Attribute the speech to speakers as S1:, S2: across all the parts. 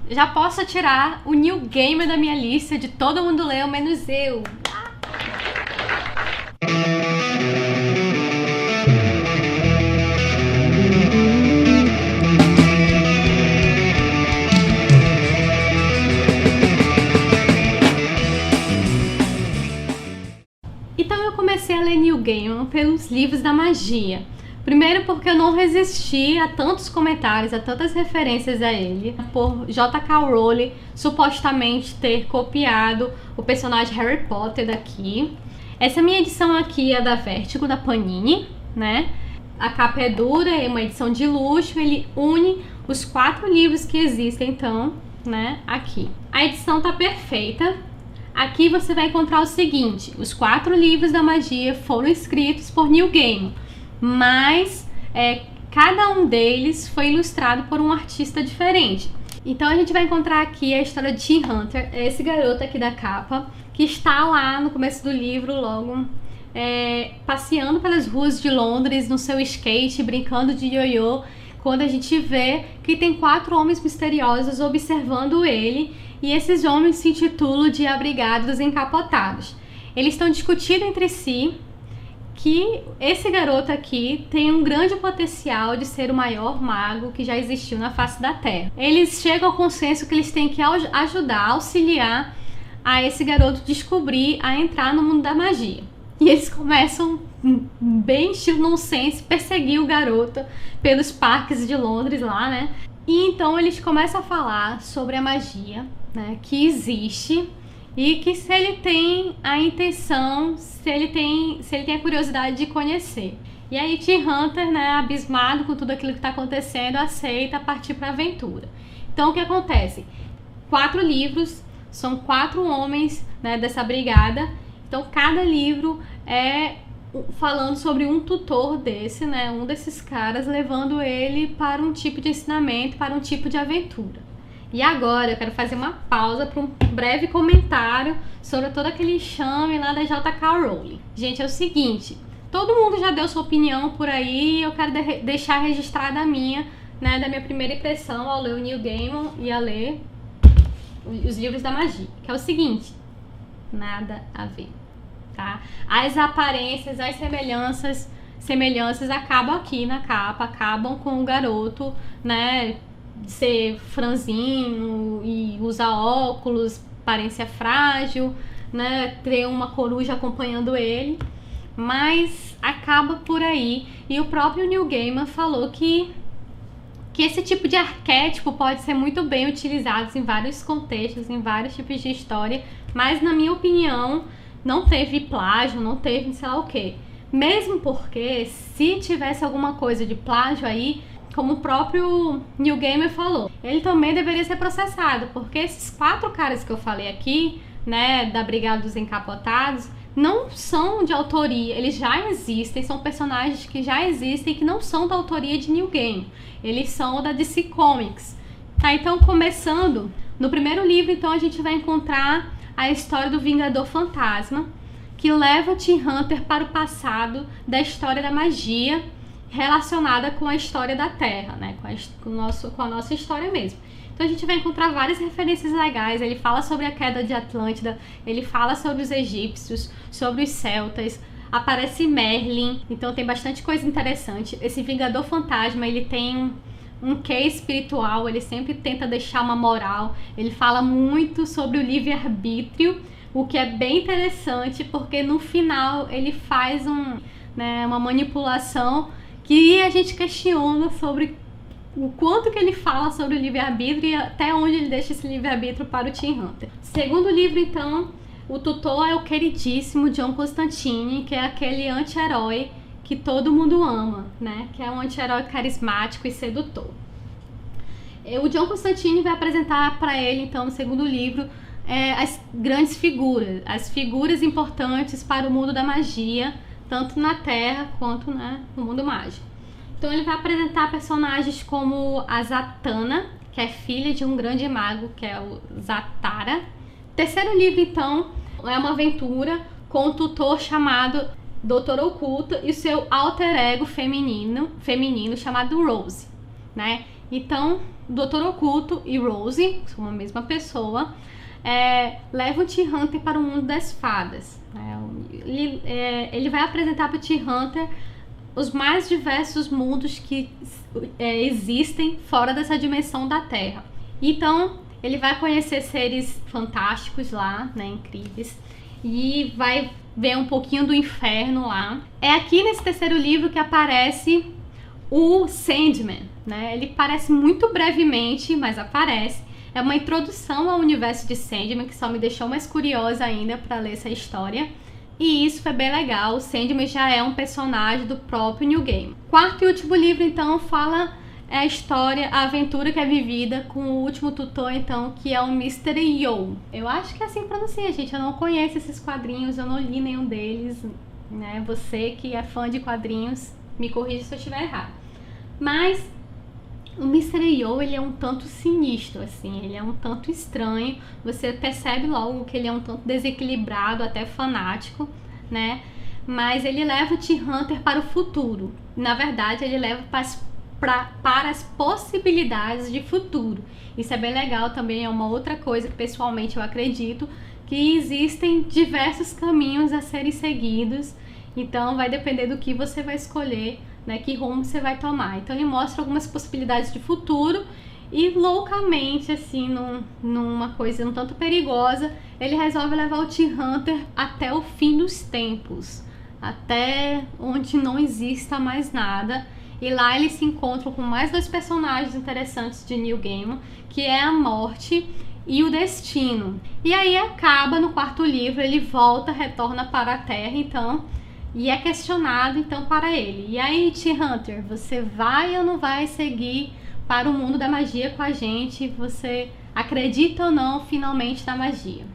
S1: já posso tirar o New Gamer da minha lista de todo mundo leu, menos eu. Então eu comecei a ler New Gaiman pelos livros da magia. Primeiro porque eu não resisti a tantos comentários, a tantas referências a ele, por J.K. Rowling supostamente ter copiado o personagem Harry Potter daqui. Essa minha edição aqui é da Vertigo, da Panini, né? A capa é dura, é uma edição de luxo, ele une os 4 livros que existem, então, né, aqui. A edição tá perfeita. Aqui você vai encontrar o seguinte: os 4 livros da magia foram escritos por Neil Gaiman, mas cada um deles foi ilustrado por um artista diferente. Então a gente vai encontrar aqui a história de Tim Hunter, esse garoto aqui da capa, que está lá no começo do livro, logo passeando pelas ruas de Londres no seu skate, brincando de ioiô, quando a gente vê que tem 4 homens misteriosos observando ele, e esses homens se intitulam de Abrigados Encapotados. Eles estão discutindo entre si que esse garoto aqui tem um grande potencial de ser o maior mago que já existiu na face da Terra. Eles chegam ao consenso que eles têm que ajudar, auxiliar a esse garoto descobrir, a entrar no mundo da magia. E eles começam, bem estilo nonsense, perseguir o garoto pelos parques de Londres lá, né? E então eles começam a falar sobre a magia, né, que existe, e que se ele tem a intenção, se ele tem a curiosidade de conhecer. E aí Tim Hunter, né, abismado com tudo aquilo que está acontecendo, aceita partir para a aventura. Então o que acontece? 4 livros, são 4 homens, né, dessa brigada. Então cada livro é falando sobre um tutor desse, né, um desses caras, levando ele para um tipo de ensinamento, para um tipo de aventura. E agora eu quero fazer uma pausa para um breve comentário sobre todo aquele chame lá da J.K. Rowling. Gente, é o seguinte, todo mundo já deu sua opinião por aí, eu quero deixar registrada a minha, né, da minha primeira impressão ao ler o Neil Gaiman e a ler os livros da magia, que é o seguinte: nada a ver, tá? As aparências, as semelhanças acabam aqui na capa, acabam com o garoto, né, ser franzino e usar óculos, aparência frágil, né, ter uma coruja acompanhando ele, mas acaba por aí. E o próprio Neil Gaiman falou que esse tipo de arquétipo pode ser muito bem utilizado em vários contextos, em vários tipos de história, mas na minha opinião não teve plágio, não teve sei lá o que. Mesmo porque se tivesse alguma coisa de plágio aí, como o próprio Neil Gaiman falou, ele também deveria ser processado, porque esses 4 caras que eu falei aqui, né, da Brigada dos Encapotados, não são de autoria, eles já existem, são personagens que já existem, que não são da autoria de Neil Gaiman, eles são da DC Comics. Tá, então começando, no primeiro livro, então a gente vai encontrar a história do Vingador Fantasma, que leva o Tim Hunter para o passado da história da magia, relacionada com a história da Terra, né? Com a nossa história mesmo. Então a gente vai encontrar várias referências legais. Ele fala sobre a queda de Atlântida, ele fala sobre os egípcios, sobre os celtas, aparece Merlin, então tem bastante coisa interessante. Esse Vingador Fantasma, ele tem um quê espiritual, ele sempre tenta deixar uma moral, ele fala muito sobre o livre-arbítrio, o que é bem interessante, porque no final ele faz uma manipulação que a gente questiona sobre o quanto que ele fala sobre o livre-arbítrio e até onde ele deixa esse livre-arbítrio para o Tim Hunter. Segundo livro, então, o tutor é o queridíssimo John Constantine, que é aquele anti-herói que todo mundo ama, né? Que é um anti-herói carismático e sedutor. O John Constantine vai apresentar para ele, então, no segundo livro, as grandes figuras, as figuras importantes para o mundo da magia, tanto na Terra quanto, né, no mundo mágico. Então ele vai apresentar personagens como a Zatanna, que é filha de um grande mago, que é o Zatara. Terceiro livro, então, é uma aventura com um tutor chamado Doutor Oculto e seu alter ego feminino chamado Rose, né? Então, Dr. Oculto e Rose, que são a mesma pessoa, levam o T-Hunter para o mundo das fadas. Ele vai apresentar para o T-Hunter os mais diversos mundos que existem fora dessa dimensão da Terra. Então, ele vai conhecer seres fantásticos lá, né, incríveis, e vai ver um pouquinho do inferno lá. É aqui nesse terceiro livro que aparece o Sandman, né? Ele aparece muito brevemente, mas aparece. É uma introdução ao universo de Sandman, que só me deixou mais curiosa ainda para ler essa história. E isso foi bem legal. O Sandman já é um personagem do próprio New Game. Quarto e último livro, então, fala a história, a aventura que é vivida com o último tutor, então, que é o Mr. Yo. Eu acho que é assim que pronuncia, gente. Eu não conheço esses quadrinhos, eu não li nenhum deles, né? Você que é fã de quadrinhos, me corrija se eu estiver errado. Mas o Mr. Yo, ele é um tanto sinistro, assim, ele é um tanto estranho. Você percebe logo que ele é um tanto desequilibrado, até fanático, né? Mas ele leva o T-Hunter para o futuro. Na verdade, ele leva para as possibilidades de futuro. Isso é bem legal também, é uma outra coisa que pessoalmente eu acredito, que existem diversos caminhos a serem seguidos, então vai depender do que você vai escolher, né, que rumo você vai tomar. Então ele mostra algumas possibilidades de futuro e loucamente, assim, numa coisa um tanto perigosa, ele resolve levar o T-Hunter até o fim dos tempos, até onde não exista mais nada. E lá ele se encontra com mais dois personagens interessantes de New Game, que é a Morte e o Destino. E aí acaba no quarto livro, ele retorna para a Terra, então, e é questionado então para ele. E aí, T-Hunter, você vai ou não vai seguir para o mundo da magia com a gente? Você acredita ou não finalmente na magia?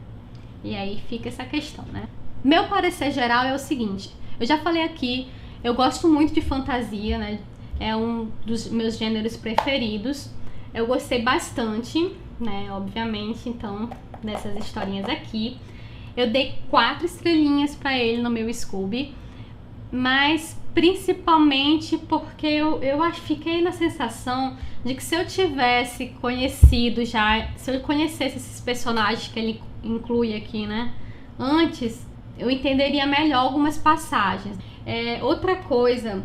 S1: E aí fica essa questão, né? Meu parecer geral é o seguinte, eu já falei aqui, eu gosto muito de fantasia, né? É um dos meus gêneros preferidos. Eu gostei bastante, né? Obviamente, então, dessas historinhas aqui. Eu dei 4 estrelinhas pra ele no meu Scooby, mas principalmente porque eu fiquei na sensação de que se eu tivesse conhecido já, se eu conhecesse esses personagens que ele inclui aqui, né? Antes, eu entenderia melhor algumas passagens. Outra coisa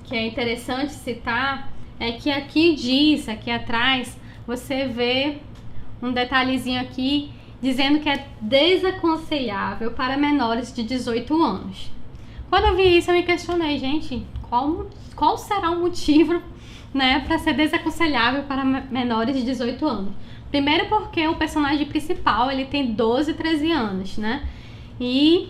S1: que é interessante citar é que aqui atrás, você vê um detalhezinho aqui dizendo que é desaconselhável para menores de 18 anos. Quando eu vi isso, eu me questionei, gente, qual será o motivo, né, para ser desaconselhável para menores de 18 anos? Primeiro porque o personagem principal, ele tem 12, 13 anos, né? E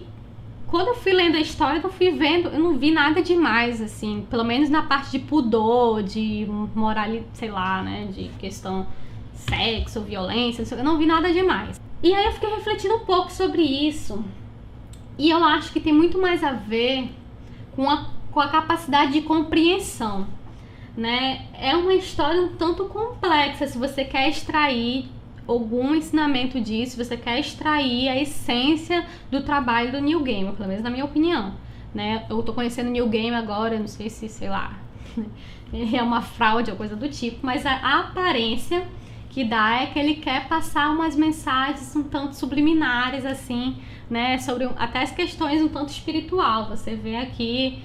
S1: quando eu fui lendo a história, eu não vi nada demais, assim, pelo menos na parte de pudor, de moral, sei lá, né, de questão sexo, violência, eu não vi nada demais. E aí eu fiquei refletindo um pouco sobre isso, e eu acho que tem muito mais a ver com a capacidade de compreensão, né? É uma história um tanto complexa, se você quer extrair algum ensinamento disso, você quer extrair a essência do trabalho do New Game, pelo menos na minha opinião, né? Eu tô conhecendo o New Game agora, não sei se, sei lá, é uma fraude ou coisa do tipo, mas a aparência que dá é que ele quer passar umas mensagens um tanto subliminares, assim, né? Sobre até as questões um tanto espiritual. Você vê aqui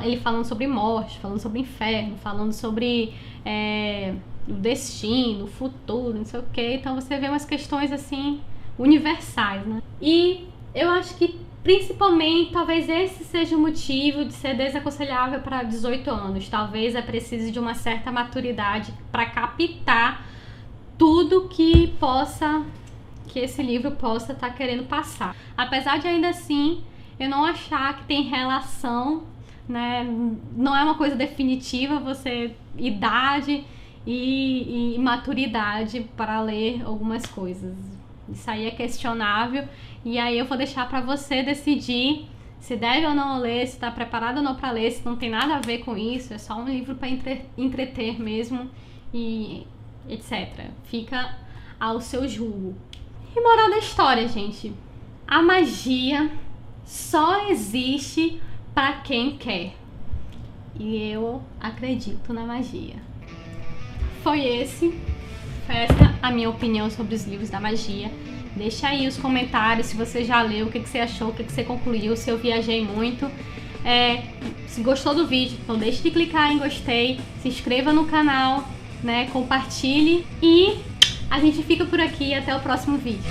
S1: ele falando sobre morte, falando sobre inferno, falando sobre o destino, o futuro, não sei o que. Então você vê umas questões assim universais, né? E eu acho que principalmente talvez esse seja o motivo de ser desaconselhável para 18 anos. Talvez é preciso de uma certa maturidade para captar tudo que esse livro possa estar querendo passar. Apesar de ainda assim eu não achar que tem relação, né? Não é uma coisa definitiva você idade e maturidade para ler algumas coisas. Isso aí é questionável, e aí eu vou deixar para você decidir se deve ou não ler, se está preparado ou não para ler, se não tem nada a ver com isso, é só um livro para entreter mesmo, e etc. Fica ao seu julgo. E moral da história, gente, a magia só existe para quem quer. E eu acredito na magia. Foi esse Foi essa a minha opinião sobre os livros da magia. Deixa aí os comentários se você já leu, o que você achou, o que você concluiu, se eu viajei muito. Se gostou do vídeo, então deixe de clicar em gostei, se inscreva no canal, né, compartilhe e a gente fica por aqui até o próximo vídeo.